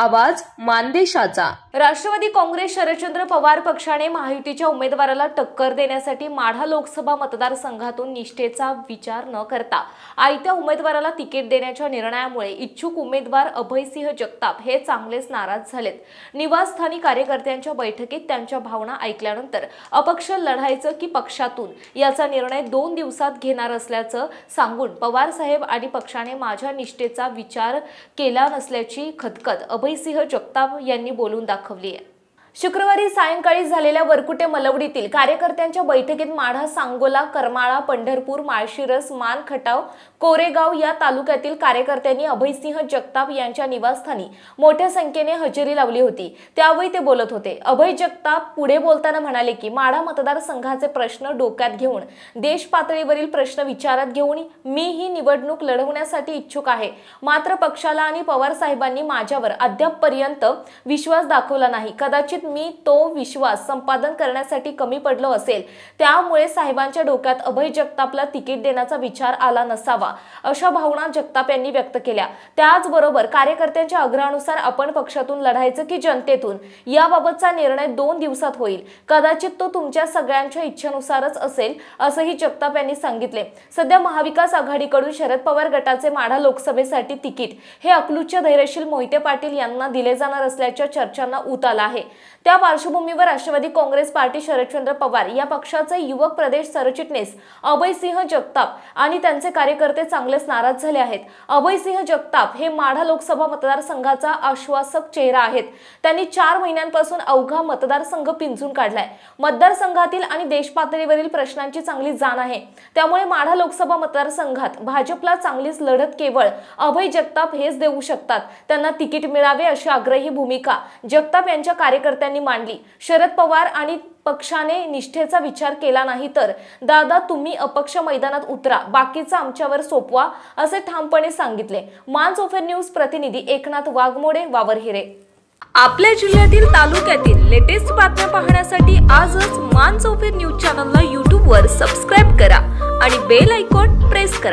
आवाज मानदेशाचा। राष्ट्रवादी काँग्रेस शरदचंद्र पवार पक्षाने महायुतीच्या उमेदवाराला टक्कर देण्यासाठी माढा लोकसभा मतदारसंघातून निष्ठेचा विचार न करता आयत्या उमेदवाराला तिकीट देण्याच्या निर्णयामुळे इच्छुक उमेदवार अभयसिंह जगताप हे चांगलेच नाराज झालेत। निवासस्थानी कार्यकर्त्यांच्या बैठकीत त्यांच्या भावना ऐकल्यानंतर अपक्ष लढायचं की पक्षातून याचा निर्णय 2 दिवसात घेणार असल्याचं सांगून पवार साहेब आणि पक्षाने माझ्या निष्ठेचा विचार केला नसल्याची खदखद अभयसिंह जगताप यांनी बोलून दाखवली आहे। शुक्रवारी सायंकाळी झालेल्या वरकुटे मलवडीतील कार्यकर्त्यांच्या बैठकीत माढा, सांगोला, करमाळा, पंढरपूर, माळशिरस, मान खटाव, कोरेगाव या तालुक्यातील कार्यकर्त्यांनी अभयसिंह जगताप यांच्या निवासस्थानी मोठ्या संख्येने हजेरी लावली होती। त्यावेळी ते बोलत होते। अभय जगताप पुढे बोलताना म्हणाले की माढा मतदारसंघाचे प्रश्न डोक्यात घेऊन देश पातळीवरील प्रश्न विचारात घेऊन मी ही निवडणूक लढवण्यासाठी इच्छुक आहे। मात्र पक्षाला आणि पवार साहेबांनी माझ्यावर अद्यापपर्यंत विश्वास दाखवला नाही। कदाचित मी तो विश्वास संपादन करण्यासाठी कमी पडलो असेल, त्यामुळे साहेबांच्या डोक्यात अभय जगतापला तिकीट देण्याचा विचार आला नसावा, अशा भावना जगताप यांनी व्यक्त केल्या। त्याचबरोबर कार्यकर्त्यांच्या आग्रहानुसार आपण पक्षातून लढायचं की जनतेतून याबाबतचा निर्णय 2 दिवसात होईल। कदाचित तो तुमच्या सगळ्यांच्या इच्छेनुसारच असेल, असंही जगताप यांनी सांगितले। सध्या महाविकास आघाडीकडून शरद पवार गटाचे माढा लोकसभेसाठी तिकीट हे अकलूजच्या धैर्यशील मोहिते पाटील यांना दिले जाणार असल्याच्या चर्चांना ऊत आला आहे। त्या पार्श्वभूमीवर राष्ट्रवादी काँग्रेस पार्टी शरदचंद्र पवार या पक्षाचे युवक प्रदेश सरचिटणीस अभयसिंह जगताप आणि त्यांचे कार्यकर्ते चांगलेच नाराज झाले आहेत। अभयसिंह जगताप हे माढा लोकसभा मतदारसंघाचा आश्वासक चेहरा आहेत। त्यांनी 4 महिन्यांपासून अवघा मतदारसंघ पिंजून काढलाय। मतदारसंघातील आणि देश पातळीवरील प्रश्नांची चांगली जाण आहे। त्यामुळे माढा लोकसभा मतदारसंघात भाजपला चांगलीच लढत केवळ अभय जगताप हेच देऊ शकतात। त्यांना तिकीट मिळावे अशी आग्रही भूमिका जगताप यांच्या कार्यकर्त्यांनी मांडली। शरद पवार आणि पक्षाने निष्ठेचा विचार केला नाही तर दादा तुम्ही अपक्ष मैदानात उतरा, बाकीचा आमच्यावर सोपवा, असे ठामपणे सांगितले। मानसोफर न्यूज प्रतिनिधी एकनाथ वाघमोडे, वावरहिरे। आपल्या जिल्ह्यातील तालुक्यातील लेटेस्ट बातम्या पाहण्यासाठी आजच मानसोफर न्यूज चॅनलला YouTube वर सबस्क्राइब करा आणि बेल आयकॉन प्रेस करा।